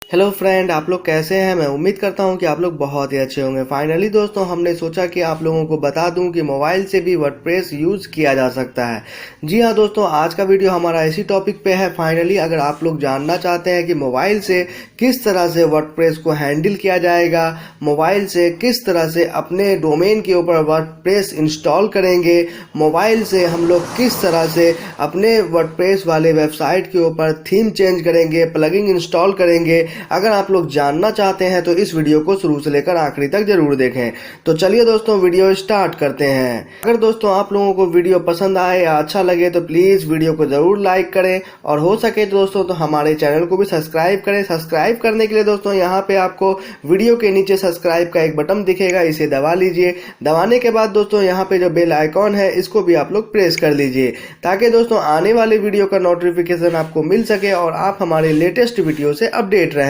Hello friend, आप लोग कैसे हैं। मैं उम्मीद करता हूं कि आप लोग बहुत ही अच्छे होंगे। फाइनली दोस्तों, हमने सोचा कि आप लोगों को बता दूं कि मोबाइल से भी वर्डप्रेस यूज किया जा सकता है। जी हाँ दोस्तों, आज का वीडियो हमारा इसी टॉपिक पे है। फाइनली अगर आप लोग जानना चाहते हैं कि मोबाइल से किस तरह से वर्डप्रेस को हैंडल किया जाएगा, मोबाइल से किस तरह से अपने डोमेन के ऊपर वर्डप्रेस इंस्टॉल करेंगे, मोबाइल से हम लोग किस तरह से अपने वर्डप्रेस वाले वेबसाइट के ऊपर थीम चेंज करेंगे, प्लगइन इंस्टॉल करेंगे, अगर आप लोग जानना चाहते हैं तो इस वीडियो को शुरू से लेकर आखिरी तक जरूर देखें। तो चलिए दोस्तों, वीडियो स्टार्ट करते हैं। अगर दोस्तों आप लोगों को वीडियो पसंद आए या अच्छा लगे तो प्लीज वीडियो को जरूर लाइक करें, और हो सके तो दोस्तों तो हमारे चैनल को भी सब्सक्राइब करें। सब्सक्राइब करने के लिए दोस्तों यहाँ पे आपको वीडियो के नीचे सब्सक्राइब का एक बटन दिखेगा, इसे दबा लीजिए। दबाने के बाद दोस्तों यहाँ पे जो बेल आइकॉन है इसको भी आप लोग प्रेस कर लीजिए, ताकि दोस्तों आने वाले वीडियो का नोटिफिकेशन आपको मिल सके और आप हमारे लेटेस्ट वीडियो से अपडेट रहें।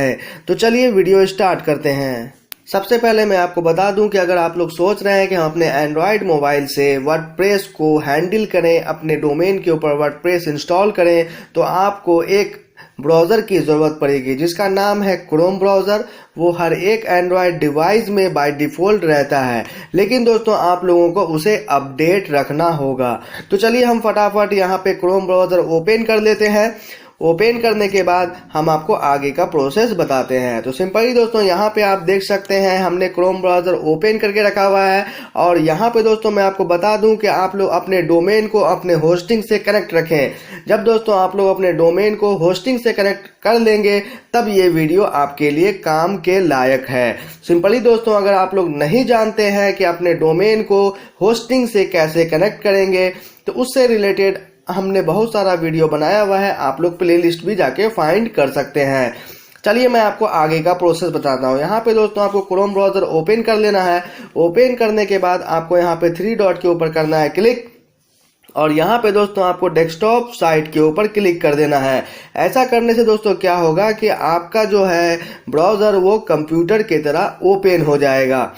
तो चलिए वीडियो स्टार्ट करते हैं। सबसे पहले मैं आपको बता दूं कि अगर आप लोग सोच रहे हैं कि हम अपने एंड्रॉयड मोबाइल से वर्डप्रेस को हैंडल करें, अपने डोमेन के ऊपर वर्डप्रेस इंस्टॉल करें, तो आपको एक ब्राउज़र की ज़रूरत पड़ेगी जिसका नाम है क्रोम ब्राउज़र। वो हर एक एंड्रॉयड डिवाइस में बाय डिफ़ॉल्ट रहता है, लेकिन दोस्तों आप लोगों को उसे अपडेट रखना होगा। तो चलिए हम फटाफट यहाँ पे क्रोम ब्राउज़र ओपन कर लेते हैं। ओपन करने के बाद हम आपको आगे का प्रोसेस बताते हैं। तो सिंपली दोस्तों यहाँ पे आप देख सकते हैं हमने क्रोम ब्राउज़र ओपन करके रखा हुआ है, और यहाँ पे दोस्तों मैं आपको बता दूं कि आप लोग अपने डोमेन को अपने होस्टिंग से कनेक्ट रखें। जब दोस्तों आप लोग अपने डोमेन को होस्टिंग से कनेक्ट कर लेंगे तब ये वीडियो आपके लिए काम के लायक है। सिंपली दोस्तों अगर आप लोग नहीं जानते हैं कि अपने डोमेन को होस्टिंग से कैसे कनेक्ट करेंगे, तो उससे रिलेटेड हमने बहुत सारा वीडियो बनाया हुआ है, आप लोग प्लेलिस्ट भी जाके फाइंड कर सकते हैं। चलिए मैं आपको आगे का प्रोसेस बताता हूँ। यहाँ पे दोस्तों आपको क्रोम ब्राउज़र ओपन कर लेना है। ओपन करने के बाद आपको यहाँ पे 3 डॉट के ऊपर करना है क्लिक, और यहाँ पे दोस्तों आपको डेस्कटॉप साइट के ऊपर क्लिक कर देना है। ऐसा करने से दोस्तों क्या होगा कि आपका जो है ब्राउज़र वो कंप्यूटर की तरह ओपन हो जाएगा।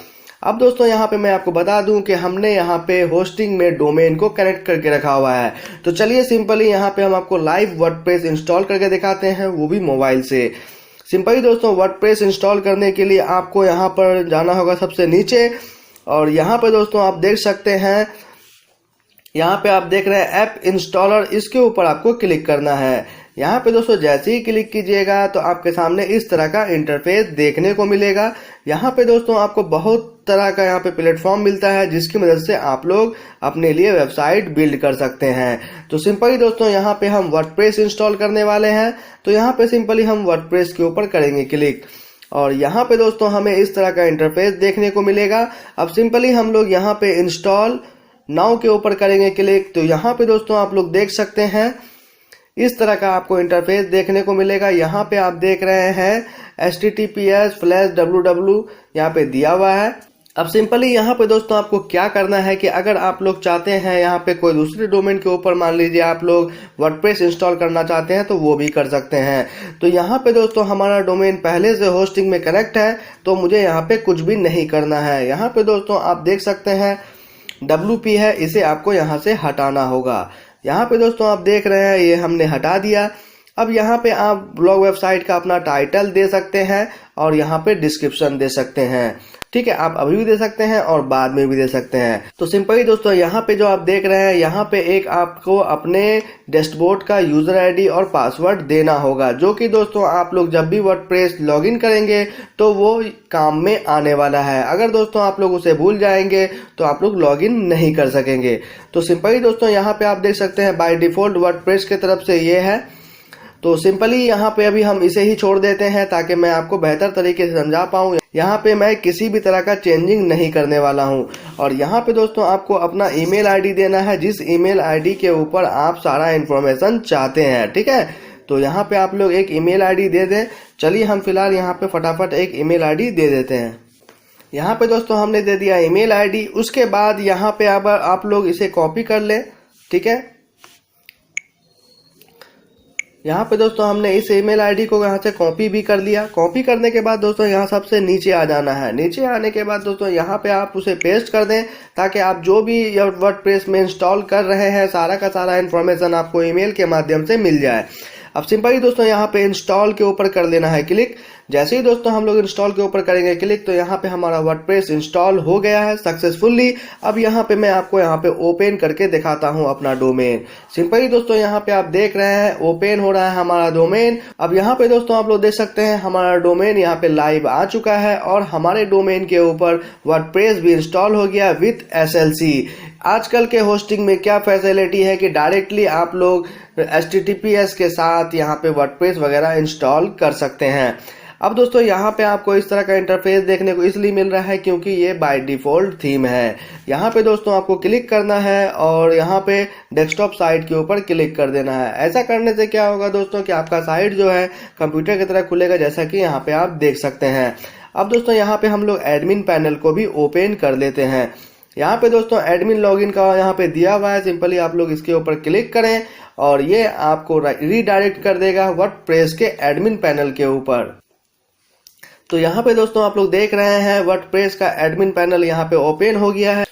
अब दोस्तों यहाँ पे मैं आपको बता दूं कि हमने यहाँ पे होस्टिंग में डोमेन को कनेक्ट करके रखा हुआ है। तो चलिए सिंपली यहाँ पे हम आपको लाइव वर्डप्रेस इंस्टॉल करके दिखाते हैं, वो भी मोबाइल से। सिंपली दोस्तों वर्डप्रेस इंस्टॉल करने के लिए आपको यहाँ पर जाना होगा सबसे नीचे, और यहाँ पे दोस्तों आप देख सकते हैं, यहाँ पे आप देख रहे हैं ऐप इंस्टॉलर, इसके ऊपर आपको क्लिक करना है। यहाँ पे दोस्तों जैसे ही क्लिक कीजिएगा तो आपके सामने इस तरह का इंटरफेस देखने को मिलेगा। यहाँ पे दोस्तों आपको बहुत तरह का यहाँ पे प्लेटफॉर्म मिलता है जिसकी मदद से आप लोग अपने लिए वेबसाइट बिल्ड कर सकते हैं। तो सिंपली दोस्तों यहाँ पे हम वर्डप्रेस इंस्टॉल करने वाले हैं, तो यहाँ पे सिंपली हम वर्डप्रेस के ऊपर करेंगे क्लिक, और यहाँ पे दोस्तों हमें इस तरह का इंटरफेस देखने को मिलेगा। अब सिंपली हम लोग यहाँ पे इंस्टॉल नाउ के ऊपर करेंगे क्लिक, तो यहाँ पे दोस्तों आप लोग देख सकते हैं इस तरह का आपको इंटरफेस देखने को मिलेगा। यहाँ पे आप देख रहे हैं https://www यहाँ पे दिया हुआ है। अब सिंपली यहाँ पे दोस्तों आपको क्या करना है कि अगर आप लोग चाहते हैं यहाँ पे कोई दूसरे डोमेन के ऊपर मान लीजिए आप लोग वर्डप्रेस इंस्टॉल करना चाहते हैं तो वो भी कर सकते हैं। तो यहाँ पे दोस्तों हमारा डोमेन पहले से होस्टिंग में कनेक्ट है, तो मुझे यहाँ पे कुछ भी नहीं करना है। यहाँ पे दोस्तों आप देख सकते हैं WP है, इसे आपको यहाँ से हटाना होगा। यहाँ पे दोस्तों आप देख रहे हैं ये हमने हटा दिया। अब यहाँ पे आप ब्लॉग वेबसाइट का अपना टाइटल दे सकते हैं और यहाँ पे डिस्क्रिप्शन दे सकते हैं। ठीक है, आप अभी भी दे सकते हैं और बाद में भी दे सकते हैं। तो सिंपली दोस्तों यहाँ पे जो आप देख रहे हैं, यहाँ पे एक आपको अपने डैशबोर्ड का यूजर आईडी और पासवर्ड देना होगा, जो कि दोस्तों आप लोग जब भी वर्डप्रेस लॉगिन करेंगे तो वो काम में आने वाला है। अगर दोस्तों आप लोग उसे भूल जाएंगे तो आप लोग लॉगिन नहीं कर सकेंगे। तो सिंपली दोस्तों यहाँ पे आप देख सकते हैं बाय डिफॉल्ट वर्डप्रेस की तरफ से ये है। तो सिंपली यहाँ पे अभी हम इसे ही छोड़ देते हैं ताकि मैं आपको बेहतर तरीके से समझा पाऊँ। यहाँ पे मैं किसी भी तरह का चेंजिंग नहीं करने वाला हूँ, और यहाँ पे दोस्तों आपको अपना ईमेल आईडी देना है, जिस ईमेल आईडी के ऊपर आप सारा इन्फॉर्मेशन चाहते हैं। ठीक है, तो यहाँ पे आप लोग एक ईमेल आईडी दे दें। चलिए हम फिलहाल यहाँ पे फटाफट एक ईमेल आईडी दे देते हैं। यहाँ पे दोस्तों हमने दे दिया ईमेल आईडी। उसके बाद यहाँ पे अब आप लोग इसे कॉपी कर लें। ठीक है, यहाँ पे दोस्तों हमने इस ईमेल आईडी को यहाँ से कॉपी भी कर लिया। कॉपी करने के बाद दोस्तों यहाँ सबसे नीचे आ जाना है। नीचे आने के बाद दोस्तों यहाँ पे आप उसे पेस्ट कर दें, ताकि आप जो भी वर्डप्रेस में इंस्टॉल कर रहे हैं सारा का सारा इन्फॉर्मेशन आपको ईमेल के माध्यम से मिल जाए। अब सिंपली दोस्तों यहाँ पे इंस्टॉल के ऊपर कर लेना है क्लिक। जैसे ही दोस्तों हम लोग इंस्टॉल के ऊपर करेंगे क्लिक तो यहाँ पे हमारा वर्डप्रेस इंस्टॉल हो गया है सक्सेसफुली। अब यहाँ पे मैं आपको यहाँ पे ओपन करके दिखाता हूँ अपना डोमेन। सिंपली दोस्तों यहाँ पे आप देख रहे हैं ओपन हो रहा है हमारा डोमेन। अब यहाँ पे दोस्तों आप लोग देख सकते हैं हमारा डोमेन यहाँ पे लाइव आ चुका है और हमारे डोमेन के ऊपर वर्डप्रेस भी इंस्टॉल हो गया विथ SLC। आजकल के होस्टिंग में क्या फैसिलिटी है कि डायरेक्टली आप लोग HTTPS के साथ यहाँ पे वर्डप्रेस वगैरह इंस्टॉल कर सकते हैं। अब दोस्तों यहाँ पे आपको इस तरह का इंटरफेस देखने को इसलिए मिल रहा है क्योंकि ये बाय डिफॉल्ट थीम है। यहाँ पे दोस्तों आपको क्लिक करना है और यहाँ पे डेस्कटॉप साइट के ऊपर क्लिक कर देना है। ऐसा करने से क्या होगा दोस्तों कि आपका साइट जो है कंप्यूटर की तरह खुलेगा, जैसा कि यहाँ पे आप देख सकते हैं। अब दोस्तों यहाँ पे हम लोग एडमिन पैनल को भी ओपन कर लेते हैं। यहाँ पे दोस्तों एडमिन लॉगिन का यहाँ पे दिया हुआ है, सिंपली आप लोग इसके ऊपर क्लिक करें और ये आपको रीडायरेक्ट कर देगा वर्डप्रेस के एडमिन पैनल के ऊपर। तो यहाँ पे दोस्तों आप लोग देख रहे हैं वर्डप्रेस का एडमिन पैनल यहाँ पे ओपन हो गया है।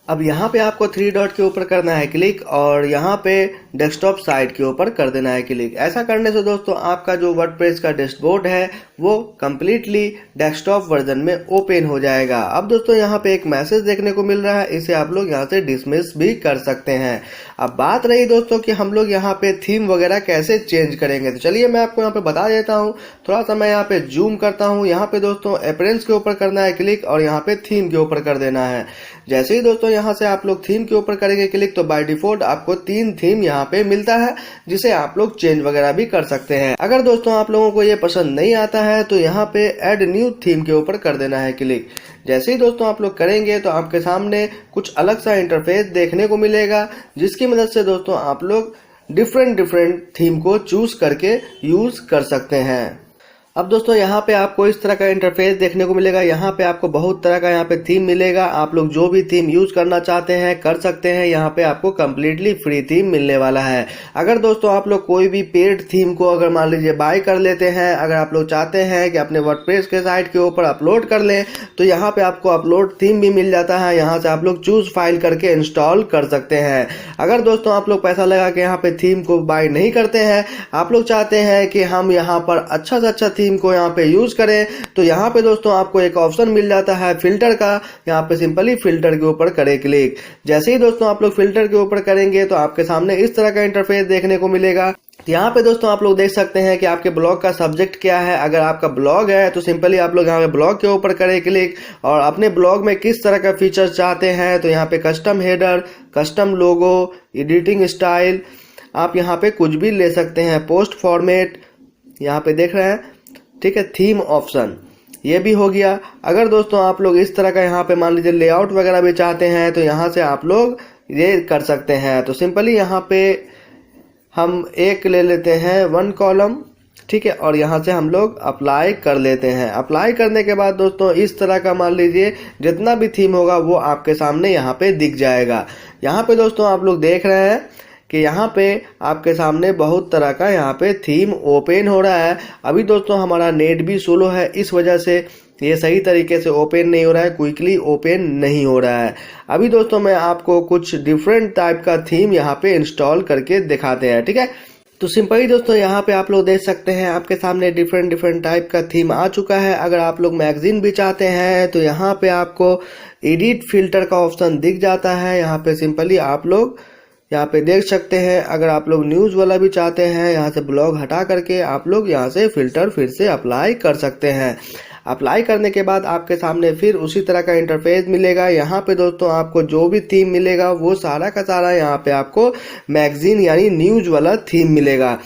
अब यहाँ पे आपको 3 डॉट के ऊपर करना है क्लिक और यहाँ पे डेस्कटॉप साइट के ऊपर कर देना है क्लिक। ऐसा करने से दोस्तों आपका जो वर्डप्रेस का डैशबोर्ड है वो कम्प्लीटली डेस्कटॉप वर्जन में ओपन हो जाएगा। अब दोस्तों यहाँ पे एक मैसेज देखने को मिल रहा है, इसे आप लोग यहाँ से डिसमिस भी कर सकते हैं। अब बात रही दोस्तों कि हम लोग यहाँ पे थीम वगैरह कैसे चेंज करेंगे, तो चलिए मैं आपको यहाँ पे बता देता हूँ। थोड़ा सा मैं यहाँ पे जूम करता हूँ। यहाँ पे दोस्तों अपेरेंस के ऊपर करना है क्लिक और यहाँ पे थीम के ऊपर कर देना है। जैसे ही दोस्तों यहाँ से आप लोग थीम के ऊपर करेंगे क्लिक तो बाय डिफॉल्ट आपको 3 थीम यहाँ पे मिलता है, जिसे आप लोग चेंज वगैरह भी कर सकते हैं। अगर दोस्तों आप लोगों को ये पसंद नहीं आता है तो यहाँ पे ऐड न्यू थीम के ऊपर कर देना है क्लिक। जैसे ही दोस्तों आप लोग करेंगे तो आपके सामने कुछ अलग सा इंटरफेस देखने को मिलेगा, जिसकी मदद से दोस्तों आप लोग डिफरेंट थीम को चूज करके यूज कर सकते हैं। अब दोस्तों यहाँ पे आपको इस तरह का इंटरफेस देखने को मिलेगा। यहाँ पे आपको बहुत तरह का यहाँ पे थीम मिलेगा। आप लोग जो भी थीम यूज करना चाहते हैं कर सकते हैं। यहाँ पे आपको कम्प्लीटली फ्री थीम मिलने वाला है। अगर दोस्तों आप लोग कोई भी पेड थीम को अगर मान लीजिए बाय कर लेते हैं, अगर आप लोग चाहते हैं कि अपने वर्डप्रेस के साइट के ऊपर अपलोड कर लें तो यहाँ पे आपको अपलोड थीम भी मिल जाता है। यहाँ से आप लोग चूज फाइल करके इंस्टॉल कर सकते हैं। अगर दोस्तों आप लोग पैसा लगा के यहाँ पे थीम को बाय नहीं करते हैं, आप लोग चाहते हैं कि हम यहाँ पर अच्छा से अच्छा थीम को यहाँ पे यूज करें, तो यहाँ पे दोस्तों आपको एक ऑप्शन मिल जाता है फिल्टर का। यहाँ पे सिंपली फिल्टर के ऊपर करें क्लिक। जैसे ही दोस्तों आप लोग फिल्टर के ऊपर करेंगे तो आपके सामने इस तरह का इंटरफेस देखने को मिलेगा। यहाँ पे दोस्तों आप लोग देख सकते हैं कि आपके ब्लॉग का सब्जेक्ट क्या है। अगर आपका ब्लॉग है तो सिंपली आप लोग यहाँ पे ब्लॉग के ऊपर करें क्लिक और अपने ब्लॉग में किस तरह का फीचर चाहते हैं तो यहाँ पे कस्टम हेडर, कस्टम लोगो, एडिटिंग स्टाइल आप यहाँ पे कुछ भी ले सकते हैं। पोस्ट फॉर्मेट यहाँ पे देख रहे हैं, ठीक है। थीम ऑप्शन ये भी हो गया। अगर दोस्तों आप लोग इस तरह का यहाँ पे मान लीजिए लेआउट वगैरह भी चाहते हैं तो यहाँ से आप लोग ये कर सकते हैं। तो सिंपली यहाँ पे हम एक ले लेते हैं 1 कॉलम, ठीक है, और यहाँ से हम लोग अप्लाई कर लेते हैं। अप्लाई करने के बाद दोस्तों इस तरह का मान लीजिए जितना भी थीम होगा वो आपके सामने यहाँ पे दिख जाएगा। यहाँ पे दोस्तों आप लोग देख रहे हैं कि यहाँ पे आपके सामने बहुत तरह का यहाँ पे थीम ओपन हो रहा है। अभी दोस्तों हमारा नेट भी स्लो है, इस वजह से ये सही तरीके से ओपन नहीं हो रहा है, क्विकली ओपन नहीं हो रहा है। अभी दोस्तों मैं आपको कुछ डिफरेंट टाइप का थीम यहाँ पे इंस्टॉल करके दिखाते हैं, ठीक है। तो सिंपली दोस्तों यहाँ पे आप लोग देख सकते हैं आपके सामने डिफरेंट टाइप का थीम आ चुका है। अगर आप लोग मैगजीन भी चाहते हैं तो यहाँ पे आपको एडिट फिल्टर का ऑप्शन दिख जाता है। यहाँ पे सिंपली आप लोग यहाँ पे देख सकते हैं। अगर आप लोग न्यूज़ वाला भी चाहते हैं, यहाँ से ब्लॉग हटा करके आप लोग यहाँ से फिल्टर फिर से अप्लाई कर सकते हैं। अप्लाई करने के बाद आपके सामने फिर उसी तरह का इंटरफेस मिलेगा। यहाँ पे दोस्तों आपको जो भी थीम मिलेगा वो सारा का सारा यहाँ पे आपको मैगजीन यानी न्यूज़ वाला थीम मिलेगा।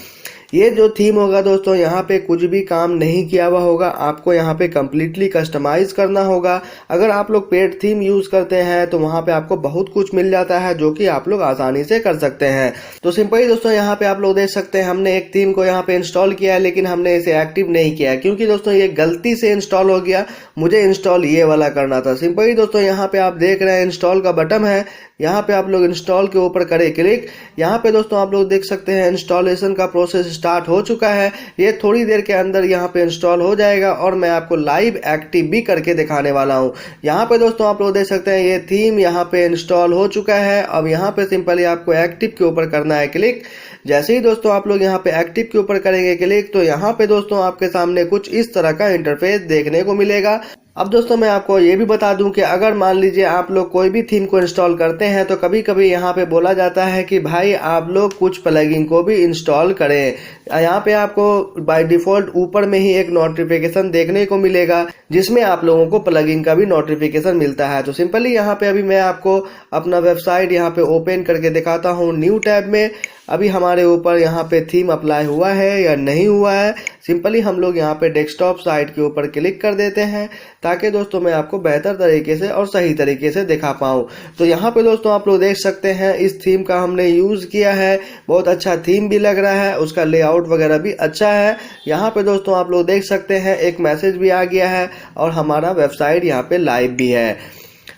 ये जो थीम होगा दोस्तों यहाँ पे कुछ भी काम नहीं किया हुआ होगा, आपको यहाँ पे कम्प्लीटली कस्टमाइज करना होगा। अगर आप लोग पेड थीम यूज करते हैं तो वहाँ पे आपको बहुत कुछ मिल जाता है जो कि आप लोग आसानी से कर सकते हैं। तो सिंपली दोस्तों यहाँ पे आप लोग देख सकते हैं हमने एक थीम को यहाँ पे इंस्टॉल किया है, लेकिन हमने इसे एक्टिव नहीं किया क्योंकि दोस्तों ये गलती से इंस्टॉल हो गया। मुझे इंस्टॉल ये वाला करना था। सिंपली दोस्तों यहाँ पे आप देख रहे हैं इंस्टॉल का बटन है, यहाँ पे आप लोग इंस्टॉल के ऊपर करें क्लिक। यहाँ पे दोस्तों आप लोग देख सकते हैं इंस्टॉलेशन का प्रोसेस स्टार्ट हो चुका है। ये थोड़ी देर के अंदर यहाँ पे इंस्टॉल हो जाएगा और मैं आपको लाइव एक्टिव भी करके दिखाने वाला हूँ। यहाँ पे दोस्तों आप लोग देख सकते हैं ये थीम यहाँ पे इंस्टॉल हो चुका है। अब यहाँ पे सिंपली आपको एक्टिव के ऊपर करना है क्लिक। जैसे ही दोस्तों आप लोग यहाँ पे एक्टिव के ऊपर करेंगे क्लिक, तो यहाँ पे दोस्तों आपके सामने कुछ इस तरह का इंटरफेस देखने को मिलेगा। अब दोस्तों मैं आपको ये भी बता दूं कि अगर मान लीजिए आप लोग कोई भी थीम को इंस्टॉल करते हैं तो कभी कभी यहाँ पे बोला जाता है कि भाई आप लोग कुछ प्लगइन को भी इंस्टॉल करें। यहाँ पे आपको बाय डिफॉल्ट ऊपर में ही एक नोटिफिकेशन देखने को मिलेगा जिसमें आप लोगों को प्लगइन का भी नोटिफिकेशन मिलता है। तो सिंपली यहाँ पे अभी मैं आपको अपना वेबसाइट यहाँ पे ओपन करके दिखाता हूँ न्यू टैब में। अभी हमारे ऊपर यहाँ पे थीम अप्लाई हुआ है या नहीं हुआ है, सिंपली हम लोग यहाँ पे डेस्कटॉप साइट के ऊपर क्लिक कर देते हैं ताकि दोस्तों मैं आपको बेहतर तरीके से और सही तरीके से दिखा पाऊँ। तो यहाँ पे दोस्तों आप लोग देख सकते हैं इस थीम का हमने यूज़ किया है, बहुत अच्छा थीम भी लग रहा है, उसका लेआउट वगैरह भी अच्छा है। यहाँ पे दोस्तों आप लोग देख सकते हैं एक मैसेज भी आ गया है और हमारा वेबसाइट यहाँ पे लाइव भी है।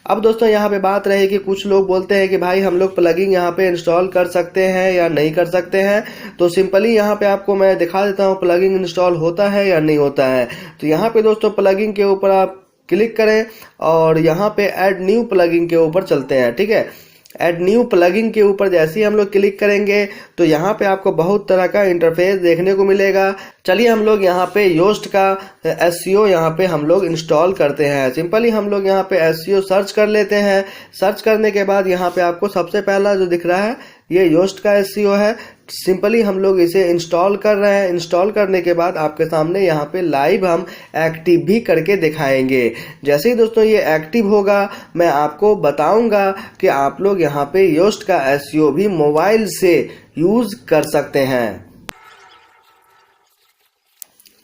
अब दोस्तों यहाँ पे बात रही कि कुछ लोग बोलते हैं कि भाई हम लोग प्लगइन यहाँ पे इंस्टॉल कर सकते हैं या नहीं कर सकते हैं। तो सिंपली यहाँ पे आपको मैं दिखा देता हूँ प्लगइन इंस्टॉल होता है या नहीं होता है। तो यहाँ पे दोस्तों प्लगइन के ऊपर आप क्लिक करें और यहाँ पे ऐड न्यू प्लगइन के ऊपर चलते हैं। ठीक है, ऐड न्यू प्लगइन के ऊपर जैसे ही हम लोग क्लिक करेंगे तो यहाँ पे आपको बहुत तरह का इंटरफेस देखने को मिलेगा। चलिए हम लोग यहाँ पे योस्ट का एसईओ यहाँ पे हम लोग इंस्टॉल करते हैं। सिंपली हम लोग यहाँ पे एसईओ सर्च कर लेते हैं। सर्च करने के बाद यहाँ पे आपको सबसे पहला जो दिख रहा है ये योस्ट का एसईओ है। सिंपली हम लोग इसे इंस्टॉल कर रहे हैं। इंस्टॉल करने के बाद आपके सामने यहाँ पे लाइव हम एक्टिव भी करके दिखाएंगे। जैसे ही दोस्तों ये एक्टिव होगा मैं आपको बताऊंगा कि आप लोग यहाँ पे योस्ट का एसईओ भी मोबाइल से यूज कर सकते हैं।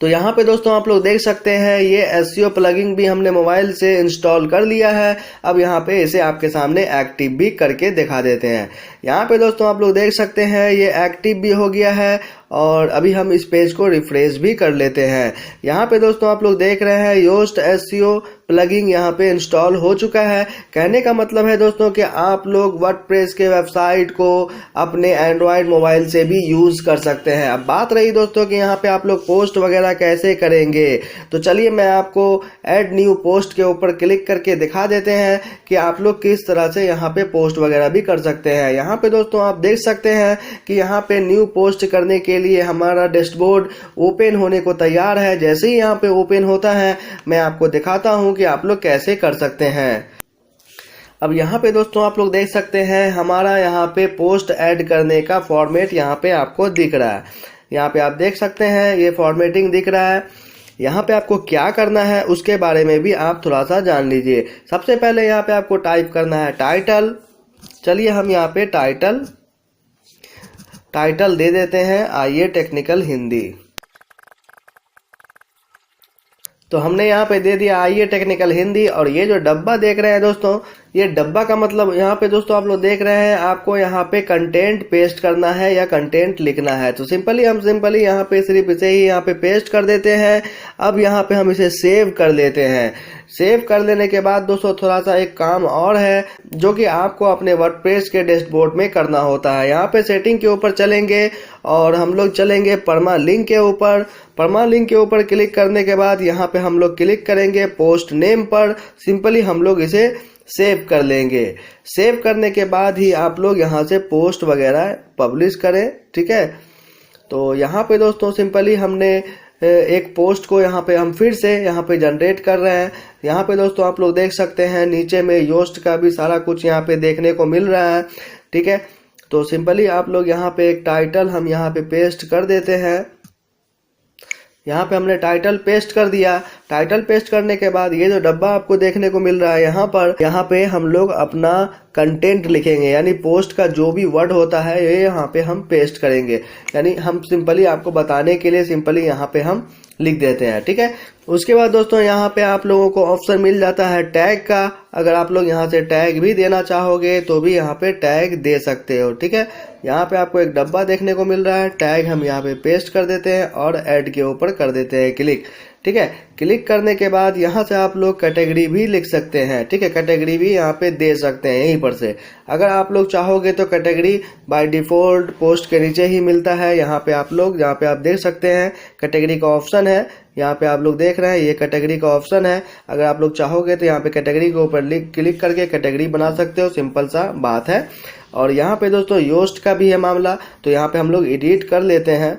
तो यहाँ पे दोस्तों आप लोग देख सकते हैं ये एसईओ प्लगइन भी हमने मोबाइल से इंस्टॉल कर लिया है। अब यहाँ पे इसे आपके सामने एक्टिव भी करके दिखा देते हैं। यहाँ पे दोस्तों आप लोग देख सकते हैं ये एक्टिव भी हो गया है और अभी हम इस पेज को रिफ्रेश भी कर लेते हैं। यहाँ पे दोस्तों आप लोग देख रहे हैं योस्ट एसईओ प्लगइन यहाँ पे इंस्टॉल हो चुका है। कहने का मतलब है दोस्तों कि आप लोग वर्डप्रेस के वेबसाइट को अपने एंड्रॉयड मोबाइल से भी यूज कर सकते हैं। अब बात रही दोस्तों कि यहाँ पे आप लोग पोस्ट वगैरह कैसे करेंगे, तो चलिए मैं आपको ऐड न्यू पोस्ट के ऊपर क्लिक करके दिखा देते हैं कि आप लोग किस तरह से यहाँ पे पोस्ट वगैरह भी कर सकते हैं। यहाँ पे दोस्तों आप देख सकते हैं कि यहाँ पे न्यू पोस्ट करने के लिए हमारा डैशबोर्ड ओपन होने को तैयार है। जैसे ही यहाँ पे ओपन होता है मैं आपको दिखाता हूँ कि आप लोग कैसे कर सकते हैं। अब यहाँ पे दोस्तों आप लोग देख सकते हैं हमारा यहाँ पे पोस्ट ऐड करने का फॉर्मेट यहाँ पे आपको दिख रहा है। यहाँ पे आप देख सकते हैं ये फॉर्मेटिंग दिख रहा है। यहाँ पे आपको क्या करना है उसके बारे में भी आप थोड़ा सा जान लीजिए। सबसे पहले यहाँ पे आपको टाइप करना है टाइटल। चलिए हम यहाँ पे टाइटल दे देते हैं आइए टेक्निकल हिंदी। तो हमने यहाँ पे दे दिया आइए टेक्निकल हिंदी। और ये जो डब्बा देख रहे हैं दोस्तों, ये डब्बा का मतलब यहाँ पे दोस्तों आप लोग देख रहे हैं आपको यहाँ पे कंटेंट पेस्ट करना है या कंटेंट लिखना है। तो सिंपली यहाँ पे सिर्फ इसे ही यहाँ पे पेस्ट कर देते हैं। अब यहाँ पे हम इसे सेव कर लेते हैं। सेव कर लेने के बाद दोस्तों थोड़ा सा एक काम और है जो कि आपको अपने वर्डप्रेस के डैशबोर्ड में करना होता है। यहाँ पे सेटिंग के ऊपर चलेंगे और हम लोग चलेंगे परमालिंक के ऊपर। परमालिंक के ऊपर क्लिक करने के बाद यहाँ पे हम लोग क्लिक करेंगे पोस्ट नेम पर। सिंपली हम लोग इसे सेव कर लेंगे। सेव करने के बाद ही आप लोग यहाँ से पोस्ट वगैरह पब्लिश करें। ठीक है, तो यहाँ पे दोस्तों सिंपली हमने एक पोस्ट को यहाँ पे हम फिर से यहाँ पे जनरेट कर रहे हैं। यहाँ पे दोस्तों आप लोग देख सकते हैं नीचे में योस्ट का भी सारा कुछ यहाँ पे देखने को मिल रहा है। ठीक है, तो सिंपली आप लोग यहाँ पे एक टाइटल हम यहाँ पे पेस्ट कर देते हैं। यहाँ पे हमने टाइटल पेस्ट कर दिया। टाइटल पेस्ट करने के बाद ये जो डब्बा आपको देखने को मिल रहा है यहाँ पे हम लोग अपना कंटेंट लिखेंगे, यानी पोस्ट का जो भी वर्ड होता है ये यहाँ पे हम पेस्ट करेंगे। यानी हम सिंपली आपको बताने के लिए सिंपली यहाँ पे हम लिख देते हैं। ठीक है, उसके बाद दोस्तों यहाँ पे आप लोगों को ऑप्शन मिल जाता है टैग का। अगर आप लोग यहाँ से टैग भी देना चाहोगे तो भी यहाँ पे टैग दे सकते हो। ठीक है, यहाँ पे आपको एक डब्बा देखने को मिल रहा है। टैग हम यहाँ पे पेस्ट कर देते हैं और ऐड के ऊपर कर देते हैं क्लिक। ठीक है। क्लिक करने के बाद यहाँ से आप लोग कैटेगरी भी लिख सकते हैं, ठीक है, कैटेगरी भी यहाँ पे दे सकते हैं यहीं पर से। अगर आप लोग चाहोगे तो कैटेगरी बाय डिफ़ॉल्ट पोस्ट के नीचे ही मिलता है। यहाँ पे आप लोग, यहाँ पे आप देख सकते हैं कैटेगरी का ऑप्शन है, यहाँ पे आप लोग देख रहे हैं ये कैटेगरी का ऑप्शन है। अगर आप लोग चाहोगे तो यहाँ पे कैटेगरी के ऊपर क्लिक करके कैटेगरी बना सकते हो, सिंपल सा बात है। और यहाँ पे दोस्तों योस्ट का भी है मामला, तो यहाँ पे हम लोग एडिट कर लेते हैं,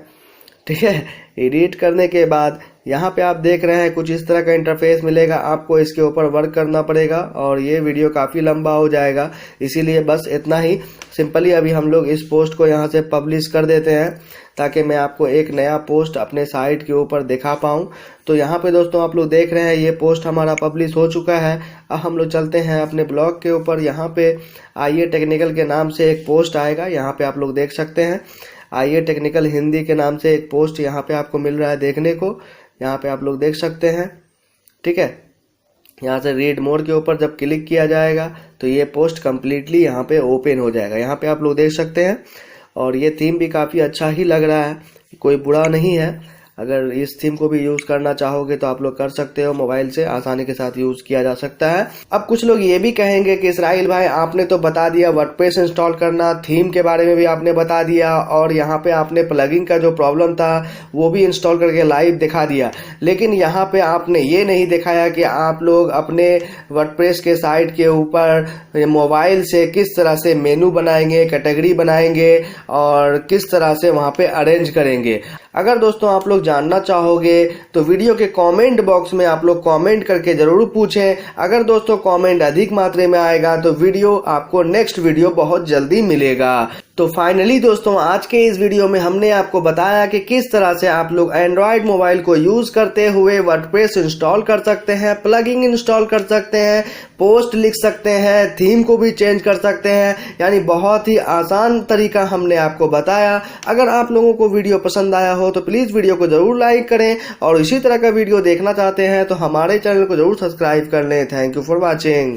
ठीक है। एडिट करने के बाद यहाँ पे आप देख रहे हैं कुछ इस तरह का इंटरफेस मिलेगा, आपको इसके ऊपर वर्क करना पड़ेगा और ये वीडियो काफ़ी लंबा हो जाएगा, इसीलिए बस इतना ही। सिंपली अभी हम लोग इस पोस्ट को यहाँ से पब्लिश कर देते हैं ताकि मैं आपको एक नया पोस्ट अपने साइट के ऊपर दिखा पाऊँ। तो यहाँ पे दोस्तों आप लोग देख रहे हैं ये पोस्ट हमारा पब्लिश हो चुका है। अब हम लोग चलते हैं अपने ब्लॉग के ऊपर। यहाँ पे आइए टेक्निकल के नाम से एक पोस्ट आएगा, यहाँ पे आप लोग देख सकते हैं आइए टेक्निकल हिंदी के नाम से एक पोस्ट यहाँ पे आपको मिल रहा है देखने को, यहाँ पे आप लोग देख सकते हैं, ठीक है। यहाँ से रीड मोर के ऊपर जब क्लिक किया जाएगा तो ये पोस्ट कम्प्लीटली यहाँ पे ओपन हो जाएगा, यहाँ पे आप लोग देख सकते हैं। और ये थीम भी काफ़ी अच्छा ही लग रहा है, कोई बुरा नहीं है। अगर इस थीम को भी यूज़ करना चाहोगे तो आप लोग कर सकते हो, मोबाइल से आसानी के साथ यूज़ किया जा सकता है। अब कुछ लोग ये भी कहेंगे कि इसराइल भाई आपने तो बता दिया वर्डप्रेस इंस्टॉल करना, थीम के बारे में भी आपने बता दिया और यहाँ पे आपने प्लगइन का जो प्रॉब्लम था वो भी इंस्टॉल करके लाइव दिखा दिया, लेकिन यहाँ पे आपने ये नहीं दिखाया कि आप लोग अपने वर्डप्रेस के साइट के ऊपर मोबाइल से किस तरह से मेनू बनाएंगे, कैटेगरी बनाएंगे और किस तरह से वहाँ पे अरेंज करेंगे। अगर दोस्तों आप लोग जानना चाहोगे तो वीडियो के कमेंट बॉक्स में आप लोग कमेंट करके जरूर पूछें। अगर दोस्तों कमेंट अधिक मात्रा में आएगा तो वीडियो आपको नेक्स्ट वीडियो बहुत जल्दी मिलेगा। तो फाइनली दोस्तों आज के इस वीडियो में हमने आपको बताया कि किस तरह से आप लोग एंड्रॉयड मोबाइल को यूज करते हुए वर्डप्रेस इंस्टॉल कर सकते हैं, प्लगइन इंस्टॉल कर सकते हैं, पोस्ट लिख सकते हैं, थीम को भी चेंज कर सकते हैं, यानी बहुत ही आसान तरीका हमने आपको बताया। अगर आप लोगों को वीडियो पसंद आया हो तो प्लीज वीडियो को जरूर लाइक करें और इसी तरह का वीडियो देखना चाहते हैं तो हमारे चैनल को जरूर सब्सक्राइब कर लें। Thank you for watching.